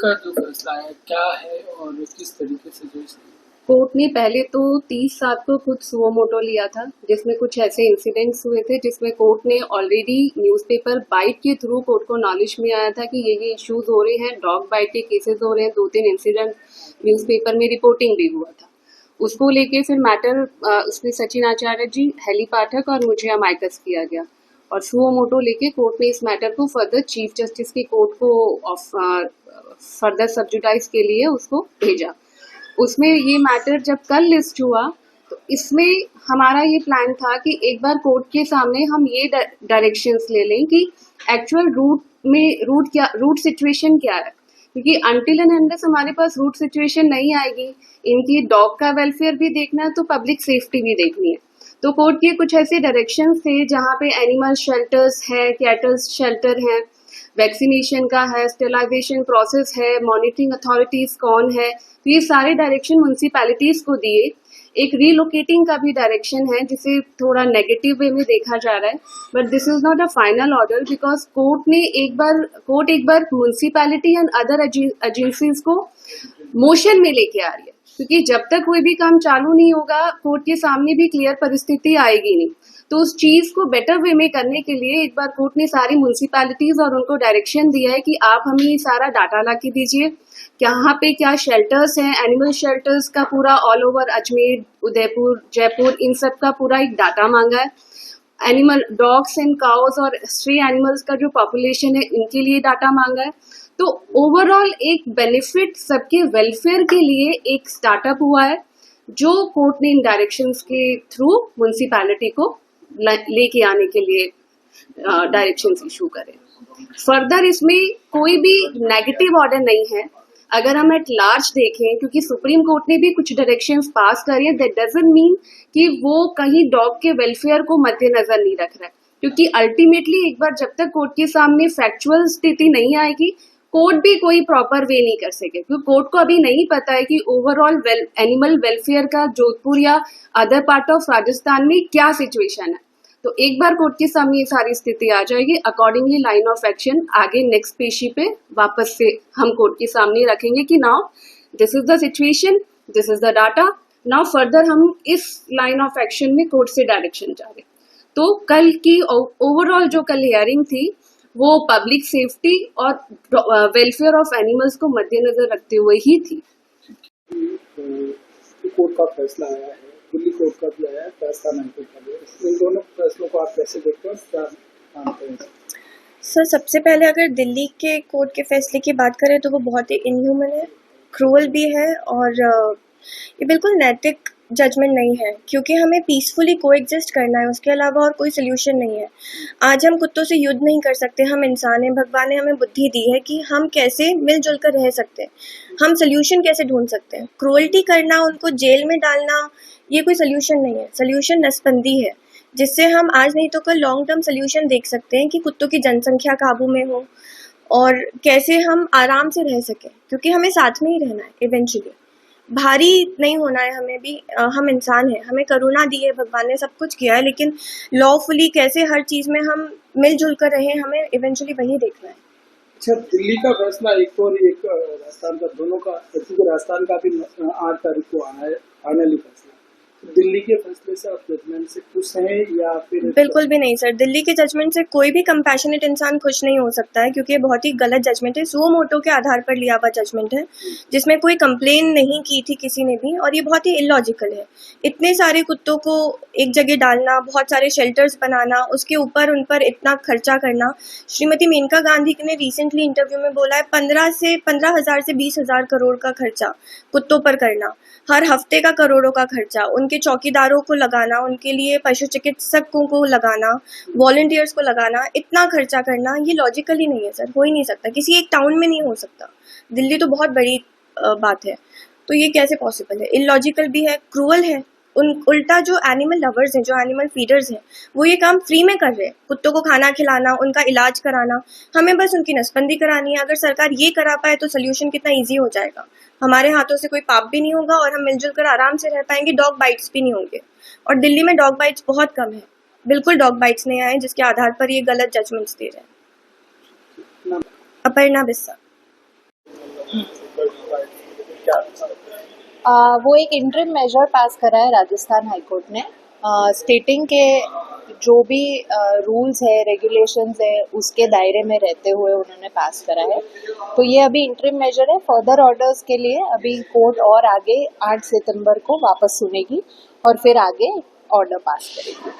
का जो फैसला है क्या है और किस तरीके से जो कोर्ट ने पहले तो 30/7 को खुद सुओ मोटो लिया था, जिसमें कुछ ऐसे इंसिडेंट्स हुए थे जिसमें कोर्ट ने ऑलरेडी न्यूज़पेपर बाइट के थ्रू कोर्ट को नॉलेज में आया था कि ये इश्यूज हो रहे हैं, डॉग बाइट के केसेस हो रहे हैं, 2-3 इंसिडेंट न्यूज़पेपर में रिपोर्टिंग भी हुआ था। उसको लेके फिर मैटर उसमें सचिन आचार्य जी, हेली पाठक और मुझे अमाइकस किया गया और सुओ मोटो लेके कोर्ट ने इस मैटर को फर्दर चीफ जस्टिस की कोर्ट को फर्दर सब्जुडाइज के लिए उसको भेजा। उसमें ये मैटर जब कल लिस्ट हुआ तो इसमें हमारा ये प्लान था कि एक बार कोर्ट के सामने हम ये डायरेक्शंस ले लें कि एक्चुअल रूट सिचुएशन क्या है, क्योंकि अनटिल एंड अनलेस हमारे पास रूट सिचुएशन नहीं आएगी, इनकी डॉग का वेलफेयर भी देखना है तो पब्लिक सेफ्टी भी देखनी है। तो कोर्ट के कुछ ऐसे डायरेक्शंस थे जहाँ पे एनिमल शेल्टर्स है, कैटल शेल्टर है, वैक्सीनेशन का है, स्टेलाइजेशन प्रोसेस है, मॉनिटरिंग अथॉरिटीज कौन है, तो ये सारे डायरेक्शन म्यूनिसिपैलिटीज को दिए। एक रीलोकेटिंग का भी डायरेक्शन है जिसे थोड़ा नेगेटिव वे में देखा जा रहा है, but this is not a final order because court एक बार म्यूनिसिपैलिटी एंड अदर एजेंसीज को मोशन में लेके आ रही है, क्योंकि जब तक कोई भी काम चालू नहीं होगा कोर्ट के सामने भी क्लियर परिस्थिति आएगी नहीं। तो उस चीज को बेटर वे में करने के लिए एक बार कोर्ट ने सारी म्यूनिसिपैलिटीज और उनको डायरेक्शन दिया है कि आप हमें ये सारा डाटा ला के दीजिए, कहाँ पे क्या शेल्टर्स हैं, एनिमल शेल्टर्स का पूरा ऑल ओवर अजमेर, उदयपुर, जयपुर, इन सब का पूरा एक डाटा मांगा है। एनिमल डॉग्स एंड काउज और स्ट्रे एनिमल्स का जो पॉपुलेशन है इनके लिए डाटा मांगा है। तो ओवरऑल एक बेनिफिट सबके वेलफेयर के लिए एक स्टार्टअप हुआ है जो कोर्ट ने इन डायरेक्शंस के थ्रू म्यूनिसिपैलिटी को लेके आने के लिए डायरेक्शंस इशू करें। फर्दर इसमें कोई भी नेगेटिव ऑर्डर नहीं है अगर हम एट लार्ज देखें, क्योंकि सुप्रीम कोर्ट ने भी कुछ डायरेक्शंस पास करी है, दैट डजंट मीन कि वो कहीं डॉग के वेलफेयर को मद्देनजर नहीं रख रहा है, क्योंकि अल्टीमेटली एक बार जब तक कोर्ट के सामने फैक्चुअल स्थिति नहीं आएगी कोर्ट भी कोई प्रॉपर वे नहीं कर सके, क्योंकि कोर्ट को अभी नहीं पता है कि ओवरऑल एनिमल वेलफेयर का जोधपुर या अदर पार्ट ऑफ राजस्थान में क्या सिचुएशन है। तो एक बार कोर्ट के सामने ये सारी स्थिति आ जाएगी, अकॉर्डिंगली लाइन ऑफ एक्शन आगे नेक्स्ट पेशी पे वापस से हम कोर्ट के सामने रखेंगे कि now this is the situation, this is the data, now further हम इस लाइन ऑफ एक्शन में कोर्ट से डायरेक्शन चाह रहे। तो कल की ओवरऑल जो कल हियरिंग थी वो पब्लिक सेफ्टी और वेलफेयर ऑफ एनिमल्स को मद्देनजर रखते हुए ही थी। कोर्ट का फैसला आया है, दिल्ली कोर्ट का भी आया है, फैसला नहीं कोर्ट का भी है, इन दोनों फैसलों को आप कैसे देखते हैं, क्या मानते हैं? सर, सबसे पहले अगर दिल्ली के कोर्ट के फैसले की बात करें तो वो बहुत ही इनह्यूमन है, क्रूअल भी है और ये बिल्कुल नैतिक जजमेंट नहीं है, क्योंकि हमें पीसफुली कोएग्जिस्ट करना है, उसके अलावा और कोई सोल्यूशन नहीं है। आज हम कुत्तों से युद्ध नहीं कर सकते, हम इंसान हैं, भगवान ने हमें बुद्धि दी है कि हम कैसे मिलजुल कर रह सकते हैं, हम सोल्यूशन कैसे ढूंढ सकते हैं। क्रूअल्टी करना, उनको जेल में डालना, ये कोई सोल्यूशन नहीं है। सोल्यूशन नसबंदी है, जिससे हम आज नहीं तो कल लॉन्ग टर्म सोल्यूशन देख सकते हैं कि कुत्तों की जनसंख्या काबू में हो और कैसे हम आराम से रह सकें, क्योंकि हमें साथ में ही रहना है। इवेंचुअली भारी नहीं होना है हमें भी, हम इंसान हैं, हमें करुणा दी है, भगवान ने सब कुछ किया है, लेकिन लॉफुली कैसे हर चीज़ में हम मिलजुल कर रहें, हमें इवेंचुअली वही देखना है। अच्छा, दिल्ली का फैसला एक और एक राजस्थान का, दोनों का, क्योंकि राजस्थान का भी 8 तारीख को आना है फाइनली फैसला, दिल्ली के फैसले से आप जजमेंट से खुश हैं या फिर? बिल्कुल भी नहीं सर, दिल्ली के जजमेंट से कोई भी कंपैशनेट इंसान खुश नहीं हो सकता है, क्योंकि ये बहुत ही गलत जजमेंट है, सुओ मोटो के आधार पर लिया हुआ जजमेंट है, जिसमें कोई कंप्लेन नहीं की थी किसी ने भी, और ये बहुत ही इलॉजिकल है। इतने सारे कुत्तों को एक जगह डालना, बहुत सारे शेल्टर्स बनाना, उसके ऊपर उन पर इतना खर्चा करना। श्रीमती मेनका गांधी ने रिसेंटली इंटरव्यू में बोला है 15,000 से 20,000 करोड़ का खर्चा कुत्तों पर करना, हर हफ्ते का करोड़ों का खर्चा, उनके चौकीदारों को लगाना, उनके लिए पशु चिकित्सकों को लगाना, वॉलंटियर्स को लगाना, इतना खर्चा करना, ये लॉजिकली नहीं है सर, हो ही नहीं सकता, किसी एक टाउन में नहीं हो सकता। दिल्ली तो बहुत बड़ी बात है, तो ये कैसे पॉसिबल है? इलॉजिकल भी है, क्रूअल है। उल्टा जो एनिमल लवर्स हैं, जो एनिमल फीडर्स हैं, वो ये काम फ्री में कर रहे हैं, कुत्तों को खाना खिलाना, उनका इलाज कराना, हमें बस उनकी नसबंदी करानी है। अगर सरकार ये करा पाए तो सोल्यूशन कितना ईजी हो जाएगा, हमारे हाथों से कोई पाप भी नहीं होगा और हम मिलजुल कर आराम से रह पाएंगे, डॉग बाइट्स भी नहीं होंगे। और दिल्ली में डॉग बाइट्स बहुत कम है, बिल्कुल डॉग बाइट्स नहीं आए, जिसके आधार पर ये गलत जजमेंट्स दे रहे हैं। अपर्णा बिस्सा। वो एक इंटरिम मेजर पास करा है राजस्थान हाईकोर्ट ने, स्टेटिंग के जो भी रूल्स है, रेगुलेशंस है, उसके दायरे में रहते हुए उन्होंने पास करा है। तो ये अभी इंटरिम मेजर है। फर्दर ऑर्डर्स के लिए अभी कोर्ट और आगे 8 सितंबर को वापस सुनेगी और फिर आगे ऑर्डर पास करेगी।